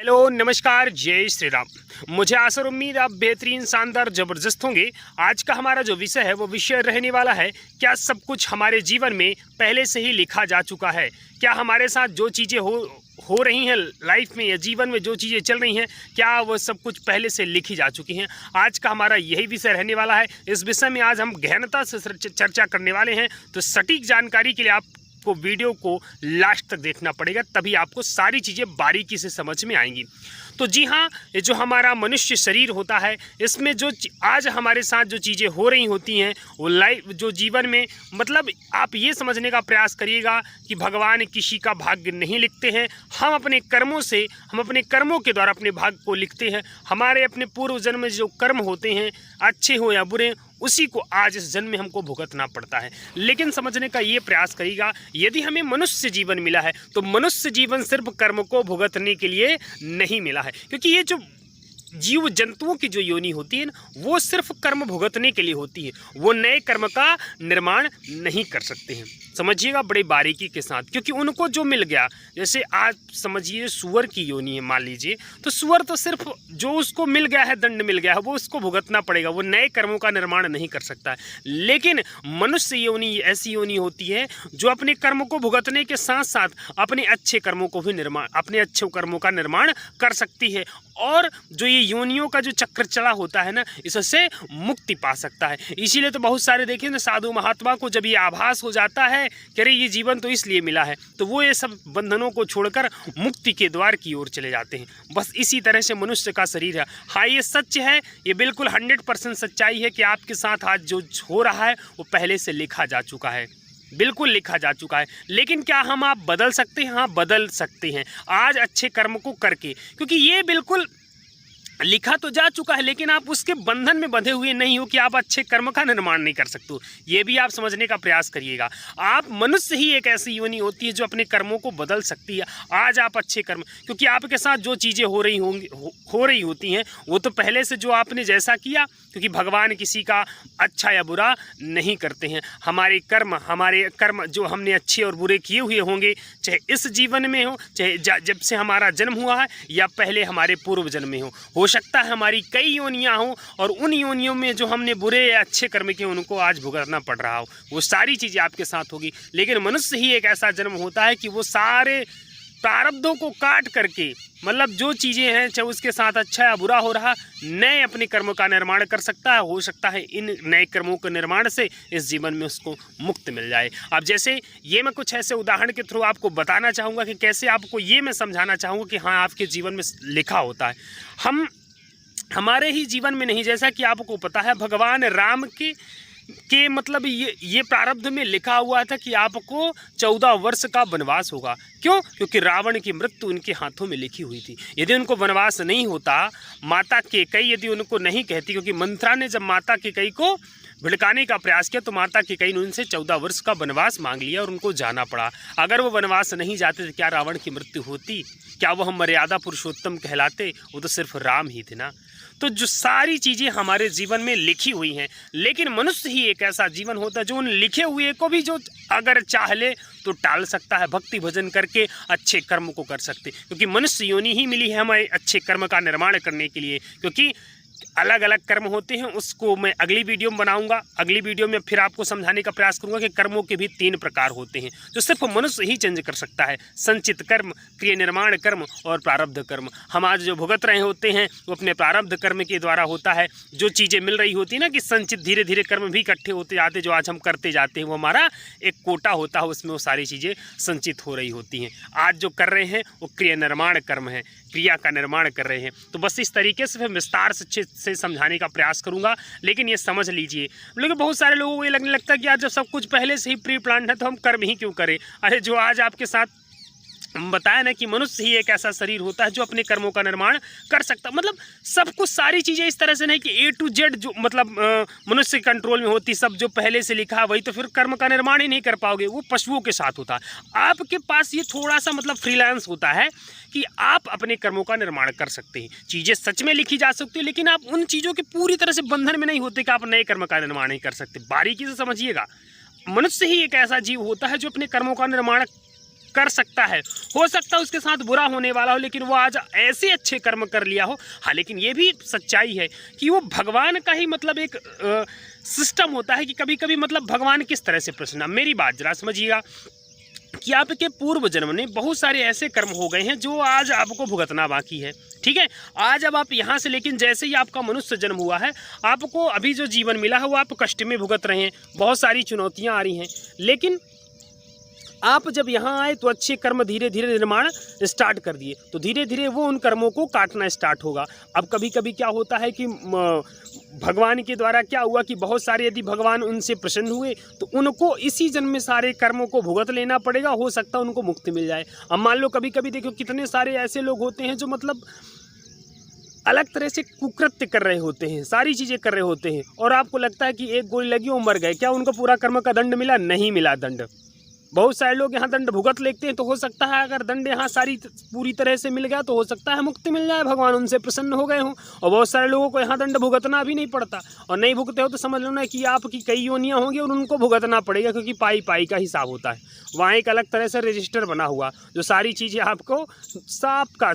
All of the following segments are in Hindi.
हेलो नमस्कार, जय श्री राम। मुझे आशा और उम्मीद आप बेहतरीन, शानदार, ज़बरदस्त होंगे। आज का हमारा जो विषय है वो विषय रहने वाला है, क्या सब कुछ हमारे जीवन में पहले से ही लिखा जा चुका है? क्या हमारे साथ जो चीज़ें हो रही हैं लाइफ में या जीवन में जो चीज़ें चल रही हैं, क्या वो सब कुछ पहले से लिखी जा चुकी हैं? आज का हमारा यही विषय रहने वाला है। इस विषय में आज हम गहनता से चर्चा करने वाले हैं, तो सटीक जानकारी के लिए आपको वीडियो को लास्ट तक देखना पड़ेगा, तभी आपको सारी चीज़ें बारीकी से समझ में आएंगी। तो जी हाँ, ये जो हमारा मनुष्य शरीर होता है, इसमें जो आज हमारे साथ जो चीज़ें हो रही होती हैं वो लाइफ जो जीवन में, मतलब आप ये समझने का प्रयास करिएगा कि भगवान किसी का भाग्य नहीं लिखते हैं। हम अपने कर्मों के द्वारा अपने भाग्य को लिखते हैं। हमारे अपने पूर्व जन्म में जो कर्म होते हैं, अच्छे हो या बुरे, उसी को आज इस जन्म में हमको भुगतना पड़ता है। लेकिन समझने का ये प्रयास करिएगा, यदि हमें मनुष्य जीवन मिला है तो मनुष्य जीवन सिर्फ कर्म को भुगतने के लिए नहीं मिला है, क्योंकि ये जो जीव जंतुओं की जो योनि होती है ना, वो सिर्फ कर्म भुगतने के लिए होती है। वो नए कर्म का निर्माण नहीं कर सकते हैं। समझिएगा बड़े बारीकी के साथ, क्योंकि उनको जो मिल गया, जैसे आज समझिए सुअर की योनि है मान लीजिए, तो सुअर तो सिर्फ जो उसको मिल गया है, दंड मिल गया है, वो उसको भुगतना पड़ेगा। वो नए कर्मों का निर्माण नहीं कर सकता है। लेकिन मनुष्य योनि ऐसी योनि होती है जो अपने कर्म को भुगतने के साथ साथ अपने अच्छे कर्मों का निर्माण कर सकती है, और जो ये योनियों का जो चक्र चला होता है ना, इससे मुक्ति पा सकता है। इसीलिए तो बहुत सारे देखिए ना, साधु महात्मा को जब ये आभास हो जाता है कि अरे ये जीवन तो इसलिए मिला है, तो वो ये सब बंधनों को छोड़कर मुक्ति के द्वार की ओर चले जाते हैं। बस इसी तरह से मनुष्य का शरीर है। हाँ, ये सच है, ये बिल्कुल 100% सच्चाई है कि आपके साथ आज जो हो रहा है वो पहले से लिखा जा चुका है, बिल्कुल लिखा जा चुका है। लेकिन क्या हम आप बदल सकते हैं? हाँ, बदल सकते हैं आज अच्छे कर्म को करके, क्योंकि ये बिल्कुल लिखा तो जा चुका है, लेकिन आप उसके बंधन में बंधे हुए नहीं हो कि आप अच्छे कर्म का निर्माण नहीं कर सकते हो। ये भी आप समझने का प्रयास करिएगा। आप मनुष्य ही एक ऐसी योनि होती है जो अपने कर्मों को बदल सकती है। आज आप अच्छे कर्म, क्योंकि आपके साथ जो चीज़ें हो रही होती हैं वो तो पहले से जो आपने जैसा किया, क्योंकि भगवान किसी का अच्छा या बुरा नहीं करते हैं। हमारे कर्म जो हमने अच्छे और बुरे किए हुए होंगे, चाहे इस जीवन में हो, चाहे जब से हमारा जन्म हुआ है, या पहले हमारे पूर्व जन्म में हो सकता है हमारी कई योनियां हों, और उन योनियों में जो हमने बुरे या अच्छे कर्म किए उनको आज भुगतना पड़ रहा हो। वो सारी चीज़ें आपके साथ होगी। लेकिन मनुष्य ही एक ऐसा जन्म होता है कि वो सारे प्रारब्धों को काट करके, मतलब जो चीज़ें हैं चाहे उसके साथ अच्छा या बुरा हो रहा, नए अपने कर्म का निर्माण कर सकता है। हो सकता है इन नए कर्मों के निर्माण से इस जीवन में उसको मुक्ति मिल जाए। अब जैसे ये मैं कुछ ऐसे उदाहरण के थ्रू आपको बताना चाहूँगा कि कैसे आपको ये मैं समझाना चाहूँगा कि हाँ, आपके जीवन में लिखा होता है। हमारे ही जीवन में नहीं, जैसा कि आपको पता है भगवान राम के मतलब ये प्रारब्ध में लिखा हुआ था कि आपको 14 वर्ष का वनवास होगा। क्यों? क्योंकि रावण की मृत्यु उनके हाथों में लिखी हुई थी। यदि उनको वनवास नहीं होता, माता कैकेयी यदि उनको नहीं कहती, क्योंकि मंथरा ने जब माता कैकेयी को भड़काने का प्रयास किया तो माता कैकेयी ने उनसे 14 वर्ष का वनवास मांग लिया और उनको जाना पड़ा। अगर वो वनवास नहीं जाते तो क्या रावण की मृत्यु होती? क्या वो हम मर्यादा पुरुषोत्तम कहलाते? वो तो सिर्फ राम ही थे ना। तो जो सारी चीज़ें हमारे जीवन में लिखी हुई हैं, लेकिन मनुष्य ही एक ऐसा जीवन होता है जो उन लिखे हुए को भी जो अगर चाह ले तो टाल सकता है, भक्ति भजन करके अच्छे कर्म को कर सकते, क्योंकि मनुष्य योनि ही मिली है हमें अच्छे कर्म का निर्माण करने के लिए। क्योंकि अलग अलग कर्म होते हैं, उसको मैं अगली वीडियो में बनाऊंगा। अगली वीडियो में फिर आपको समझाने का प्रयास करूंगा कि कर्मों के भी 3 प्रकार होते हैं जो सिर्फ मनुष्य ही चेंज कर सकता है: संचित कर्म, क्रिया निर्माण कर्म और प्रारब्ध कर्म। हम आज जो भुगत रहे होते हैं वो अपने प्रारब्ध कर्म के द्वारा होता है। जो चीज़ें मिल रही होती है ना, कि संचित धीरे धीरे कर्म भी इकट्ठे होते जाते, जो आज हम करते जाते हैं वो हमारा एक कोटा होता है, उसमें वो सारी चीज़ें संचित हो रही होती हैं। आज जो कर रहे हैं वो क्रिया निर्माण कर्म है, क्रिया का निर्माण कर रहे हैं। तो बस इस तरीके से विस्तार से समझाने का प्रयास करूंगा। लेकिन ये समझ लीजिए, लेकिन बहुत सारे लोगों को ये लगने लगता है कि यार जब सब कुछ पहले से ही प्री प्लान है तो हम कर्म ही क्यों करें। अरे जो आज आपके साथ हम बताया ना कि मनुष्य ही एक ऐसा शरीर होता है जो अपने कर्मों का निर्माण कर सकता, मतलब सब कुछ सारी चीज़ें इस तरह से नहीं कि A to Z जो मतलब मनुष्य के कंट्रोल में होती, सब जो पहले से लिखा है वही, तो फिर कर्म का निर्माण ही नहीं कर पाओगे। वो पशुओं के साथ होता है। आपके पास ये थोड़ा सा मतलब फ्रीलांस होता है कि आप अपने कर्मों का निर्माण कर सकते हैं। चीज़ें सच में लिखी जा सकती है, लेकिन आप उन चीज़ों के पूरी तरह से बंधन में नहीं होते कि आप नए कर्म का निर्माण नहीं कर सकते। बारीकी से समझिएगा, मनुष्य ही एक ऐसा जीव होता है जो अपने कर्मों का निर्माण कर सकता है। हो सकता है उसके साथ बुरा होने वाला हो, लेकिन वो आज ऐसे अच्छे कर्म कर लिया हो। हाँ, लेकिन ये भी सच्चाई है कि वो भगवान का ही मतलब एक सिस्टम होता है कि कभी कभी मतलब भगवान किस तरह से प्रसन्न। मेरी बात जरा समझिएगा कि आपके पूर्व जन्म में बहुत सारे ऐसे कर्म हो गए हैं जो आज आपको भुगतना बाकी है। ठीक है, आज अब आप यहाँ से, लेकिन जैसे ही आपका मनुष्य जन्म हुआ है, आपको अभी जो जीवन मिला है वो आप कष्ट में भुगत रहे हैं, बहुत सारी चुनौतियाँ आ रही हैं। लेकिन आप जब यहाँ आए तो अच्छे कर्म धीरे धीरे निर्माण स्टार्ट कर दिए, तो धीरे धीरे वो उन कर्मों को काटना स्टार्ट होगा। अब कभी कभी क्या होता है कि भगवान के द्वारा क्या हुआ कि बहुत सारे यदि भगवान उनसे प्रसन्न हुए तो उनको इसी जन्म में सारे कर्मों को भुगत लेना पड़ेगा। हो सकता है उनको मुक्ति मिल जाए। अब मान लो कभी कभी देखो कितने सारे ऐसे लोग होते हैं जो मतलब अलग तरह से कुकृत्य कर रहे होते हैं, सारी चीज़ें कर रहे होते हैं, और आपको लगता है कि एक गोली लगी वो मर गए। क्या उनको पूरा कर्म का दंड मिला? नहीं मिला दंड। बहुत सारे लोग यहाँ दंड भुगत लेते हैं, तो हो सकता है अगर दंड यहाँ सारी पूरी तरह से मिल गया तो हो सकता है मुक्ति मिल जाए, भगवान उनसे प्रसन्न हो गए हों। और बहुत सारे लोगों को यहाँ दंड भुगतना भी नहीं पड़ता, और नहीं भुगते हो तो समझ लो ना कि आपकी कई योनियाँ होंगी और उनको भुगतना पड़ेगा, क्योंकि पाई पाई का हिसाब होता है। वहाँ एक अलग तरह से रजिस्टर बना हुआ जो सारी चीज़ें आपको साफ का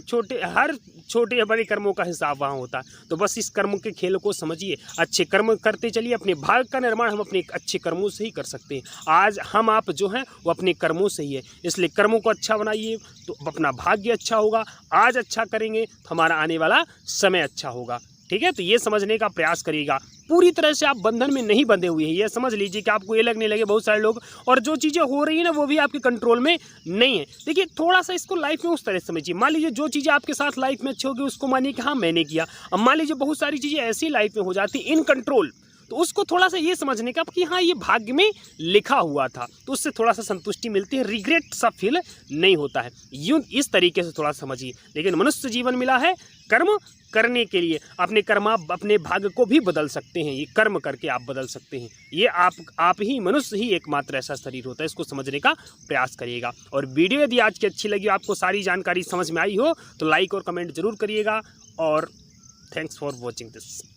हर छोटे बड़े कर्मों का हिसाब वहाँ होता है। तो बस इस कर्म के खेल को समझिए, अच्छे कर्म करते चलिए। अपने भाग का निर्माण हम अपने अच्छे कर्मों से ही कर सकते हैं। आज हम आप जो हैं वो अपने कर्मों से ही है, इसलिए कर्मों को अच्छा बनाइए तो अपना भाग्य अच्छा होगा। आज अच्छा करेंगे तो हमारा आने वाला समय अच्छा होगा। ठीक है, तो ये समझने का प्रयास करिएगा। पूरी तरह से आप बंधन में नहीं बंधे हुए हैं, ये समझ लीजिए कि आपको ये लगने लगे बहुत सारे लोग, और जो चीज़ें हो रही है ना वो भी आपके कंट्रोल में नहीं है। देखिए, थोड़ा सा इसको लाइफ में उस तरह से समझिए। मान लीजिए जो चीज़ें आपके साथ लाइफ में अच्छी होगी उसको मानिए कि हाँ मैंने किया। अब मान लीजिए बहुत सारी चीज़ें ऐसी लाइफ में हो जाती इन कंट्रोल, तो उसको थोड़ा सा ये समझने का कि हाँ ये भाग्य में लिखा हुआ था, तो उससे थोड़ा सा संतुष्टि मिलती है, रिग्रेट सा फील नहीं होता है। यूँ इस तरीके से थोड़ा समझिए। लेकिन मनुष्य जीवन मिला है कर्म करने के लिए। अपने कर्म आप अपने भाग्य को भी बदल सकते हैं, ये कर्म करके आप बदल सकते हैं। ये आप ही मनुष्य ही एकमात्र ऐसा शरीर होता है, इसको समझने का प्रयास करिएगा। और वीडियो यदि आज की अच्छी लगी, आपको सारी जानकारी समझ में आई हो तो लाइक और कमेंट जरूर करिएगा। और थैंक्स फॉर वॉचिंग दिस।